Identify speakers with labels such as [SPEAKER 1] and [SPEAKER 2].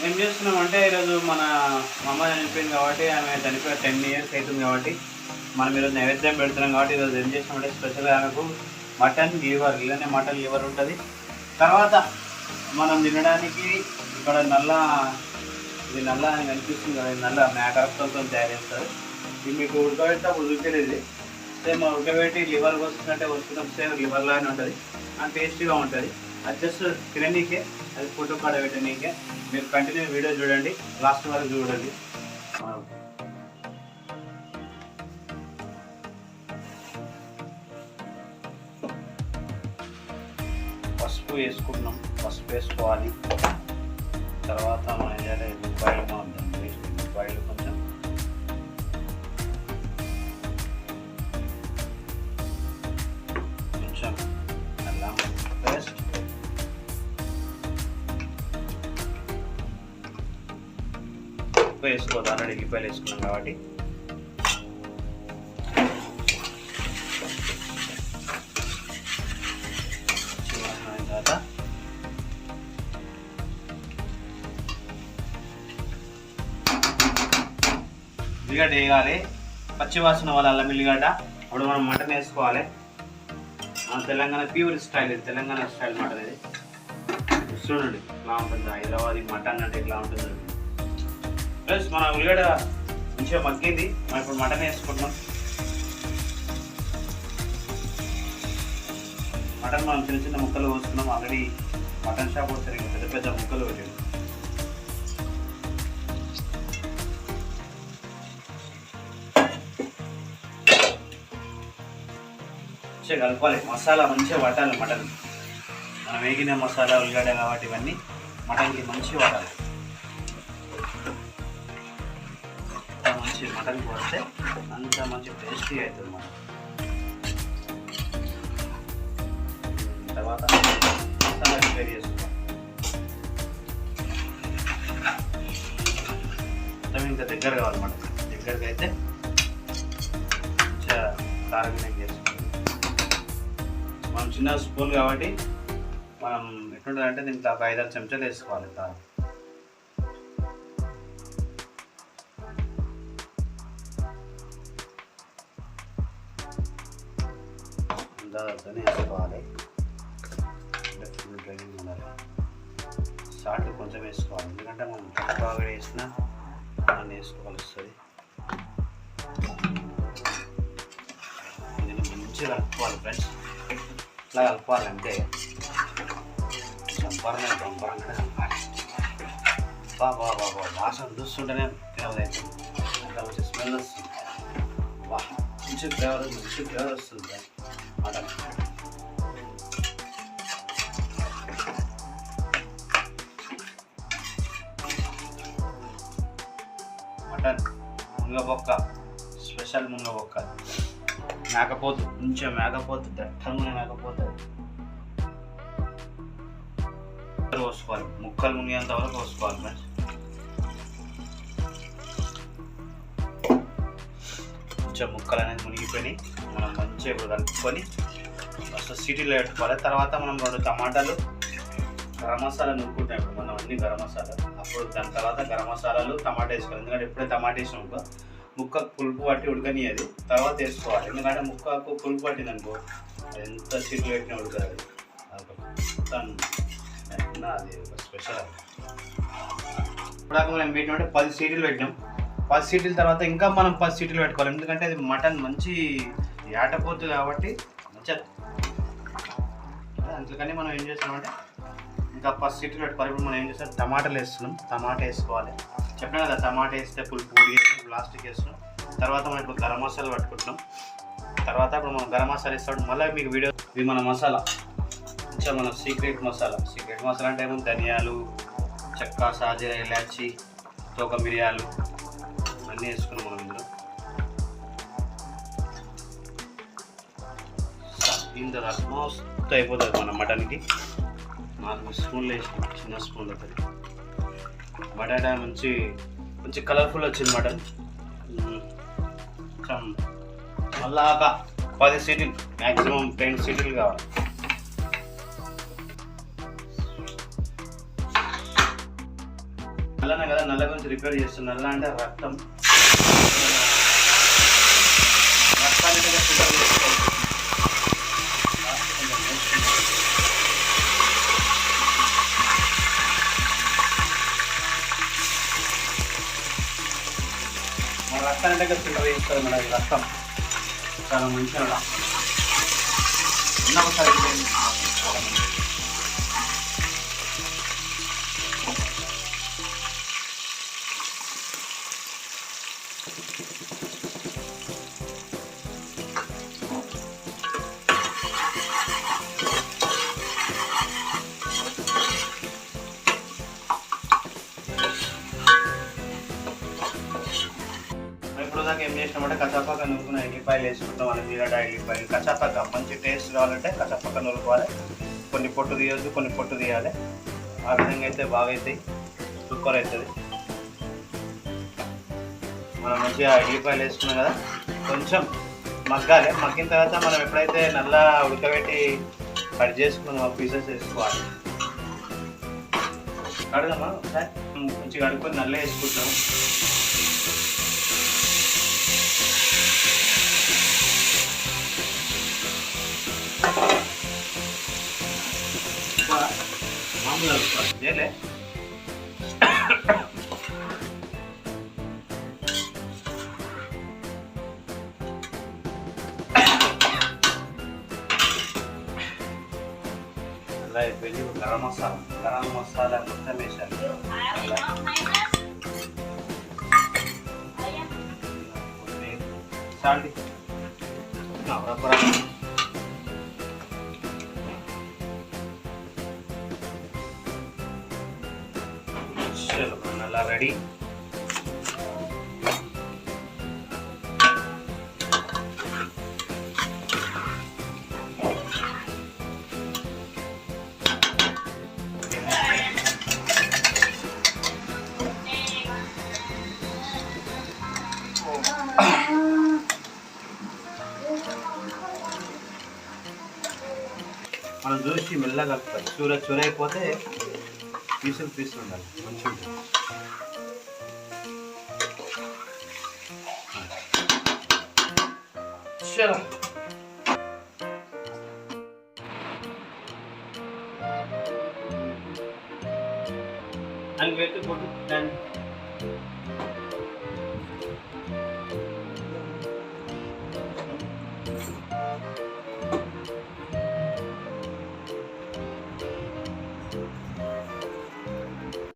[SPEAKER 1] ఏం చేస్తున్నామంటే ఈరోజు మన అమ్మ చనిపోయింది కాబట్టి ఆమె చనిపోయి 10 years అవుతుంది కాబట్టి మనం ఈరోజు నైవేద్యం పెడుతున్నాం కాబట్టి ఈరోజు ఏం చేస్తామంటే స్పెషల్గా ఆమెకు మటన్ లివర్ ఇలానే మటన్ లివర్ ఉంటుంది. తర్వాత మనం తినడానికి ఇక్కడ ఇది నల్ల అని కనిపిస్తుంది కదా, నల్ల మేకరక్తంతో తయారు చేస్తారు. ఇది మీకు ఉడకబెడితే అప్పుడు చూపించేది సేమ్ ఉడకబెట్టి లివర్ వస్తున్నప్పుడు సేమ్ లివర్ లాగానే ఉంటుంది, అండ్ టేస్టీగా ఉంటుంది. అది జస్ట్ తిననీకే, అది ఫోటో కాడ పెట్టనీకే. మీరు కంటిన్యూ వీడియో చూడండి, లాస్ట్ వరకు చూడండి. పసుపు వేసుకుంటున్నాం, పసుపు వేసుకోవాలి. తర్వాత మన ఏదైనా ఉల్లిపాయలు ఉల్లిపాయలు కొంచెం అల్లం పేస్ట్, ఉప్పు వేసుకోవద్దు, ఆల్రెడీ ఉల్లిపాయలు వేసుకున్నాం కాబట్టి. తర్వాత ఉల్లిగడ్డ వేయాలి, పచ్చివాసన వాళ్ళ అల్లం ఎల్లిగడ్డ. అప్పుడు మనం మటన్ వేసుకోవాలి. తెలంగాణ ప్యూర్ స్టైల్, ఇది తెలంగాణ స్టైల్ మటన్. ఇది చూడండి ఇట్లా ఉంటుంది, హైదరాబాద్ మటన్ అంటే ఇట్లా ఉంటుంది. ప్లస్ మన ఉల్లిగడ్డ మంచిగా మగ్గింది, మనం ఇప్పుడు మటన్ వేసుకుంటున్నాం. మటన్ మనం చిన్న చిన్న ముక్కలు కోసుకున్నాం. ఆల్రెడీ మటన్ షాప్ వస్తారు, ఇంకా పెద్ద పెద్ద ముక్కలు పెట్టాడు. మంచిగా కలపాలి, మసాలా మంచిగా పట్టాలి మటన్. మనం వేగిన మసాలా ఉల్లిగడ్డ కాబట్టి ఇవన్నీ మటన్కి మంచిగా పట్టాలి. మంచి మటన్కి వస్తే అంత మంచి టేస్టీ అవుతుంది మనం. తర్వాత మసాలా ప్రిపేర్ చేసుకుంటాం. మొత్తం ఇంకా దగ్గర కావాలి మటన్. దగ్గరకి అయితే మంచిగా కారంగా చేసుకుంటాం. మనం చిన్న స్పూన్ కాబట్టి మనం ఎట్లుంటుందంటే దీంట్లో ఒక 5-6 చెంచాలు వేసుకోవాలి కారం. దాదాపునే వేసుకోవాలి. సాల్ట్ కొంచెం వేసుకోవాలి, ఎందుకంటే మనం బాగా వేసినా దాన్ని వేసుకోవాలి వస్తుంది. దీన్ని మంచిగా కలుపుకోవాలి ఫ్రెండ్స్. ఇట్లా కలపాలంటే చంపరనే కలపాలి. బాబా వాసన చూస్తుంటేనే తినవైతుంది, అంత మంచి స్మెల్ వస్తుంది. మంచి ఫ్లేవర్ వస్తుంది మటన్. మటన్ మునగబొక్క, స్పెషల్ మునగబొక్క, మేకపోతు, కొంచెం మేకపోతు, దట్టంగా మేకపోతుంది. కోసుకోవాలి, ముక్కలు మునిగేంత వరకు కోసుకోవాలి ఫ్రెండ్స్. కొంచెం ముక్కలు అనేది మునిగిపోయి మనం మంచిగా ఇప్పుడు కలుపుకొని ఫస్ట్ సిటీలో పెట్టుకోవాలి. తర్వాత మనం 2 టమాటాలు, గరం మసాలా నూరుకుంటాం. ఇప్పుడు మనం అన్ని గరం మసాలా, అప్పుడు దాని తర్వాత గరం మసాలాలు టమాటా వేసుకోవాలి. ఎందుకంటే ఎప్పుడే టమాటా వేసినాక ముక్క పులుపు పట్టి ఉడకనియది, తర్వాత వేసుకోవాలి. ఎందుకంటే ముక్కకు పులుపు పట్టింది అనుకో, అది ఎంత సీట్లు పెట్టినా ఉడకదు. మొత్తం అది ఒక స్పెషల్. ఇప్పుడు మనం పెట్టినట్టే 10 సీట్లు పెట్టినాం. 10 సీట్ల తర్వాత ఇంకా మనం 10 సీట్లు పెట్టుకోవాలి, ఎందుకంటే అది మటన్ మంచి ఏటపోతుంది కాబట్టి మంచిగా. అందుకని మనం ఏం చేస్తామంటే ఇంకా 10 సీట్లు పెట్టుకోవాలి. ఇప్పుడు మనం ఏం చేస్తాం, టమాటాలు వేస్తున్నాం. టమాటా వేసుకోవాలి, చెప్పినా కదా టమాటా వేస్తే పులుపు ప్లాస్టిక్ వేస్తున్నాం. తర్వాత మనం ఇప్పుడు గరం మసాలా పట్టుకుంటున్నాం. తర్వాత ఇప్పుడు మనం గరం మసాలా వేస్తాం. మళ్ళీ మీకు వీడియో, ఇది మన మసాలా, మంచిగా మన సీక్రెట్ మసాలా. సీక్రెట్ మసాలా అంటే ఏమో ధనియాలు, చెక్క, సాజీర, ఇలాచి, తోక మిరియాలు అన్నీ వేసుకున్నాం మనం ఇందులో. దీని తర్వాత మస్తు అయిపోతుంది మన మటన్కి. 4 స్పూన్లు వేసినాం, చిన్న స్పూన్లు అవుతుంది. బటాటా మంచి కలర్ఫుల్ వచ్చింది మటన్. మళ్ళా ఒక 10 సీట్లు, మ్యాక్సిమం 10 సీట్లు కావాలి. నల్లనే కదా, నల్ల గురించి రిపేర్ చేస్తుంది. నల్ల అంటే రక్తం, రక్తాన్ని ఫిల్టర్ చేసుకోవాలి. మన రక్తాన్ని దగ్గర ఫిల్టర్ చేస్తారు మేడం. రక్తం చాలా మంచిగా ఒకసారి ఇప్పుడు దాకా ఏం చేసినామంటే కచ్చాపక్క నూరుకున్న ఎల్లిపాయలు వేసుకుంటాం. మన జీలడ ఎల్లిపాయలు కచ్చాపక్క మంచి టేస్ట్ కావాలంటే కచ్చాపక్క నూరుకోవాలి. కొన్ని పొట్టు తీయొద్దు, కొన్ని పొట్టు తీయాలి. ఆ విధంగా అయితే బాగా అవుతాయి, సూపర్ అవుతుంది. మనం మంచిగా ఎల్లిపాయలు వేసుకున్నాం కదా, కొంచెం మగ్గాలి. మగ్గిన తర్వాత మనం ఎప్పుడైతే నల్ల ఉడకబెట్టి కట్ చేసుకున్నాం పీసెస్ వేసుకోవాలి. కడగమా ఒకసారి మంచిగా కడుక్కొని నల్ల వేసుకుంటాం. మామూలు కలుపుకోవాలి. అలా అయిపోయింది. గరం మసాలా మొత్తం వేసాను. సాల్ట్ అలా రెడీ. మనం చూసి మెల్లగా కలుపుతాం. చూర అయిపోతే పీసులు ఉండాలి, మంచిగా ఉంటుంది. చలో అని పెట్టి కొట్టు.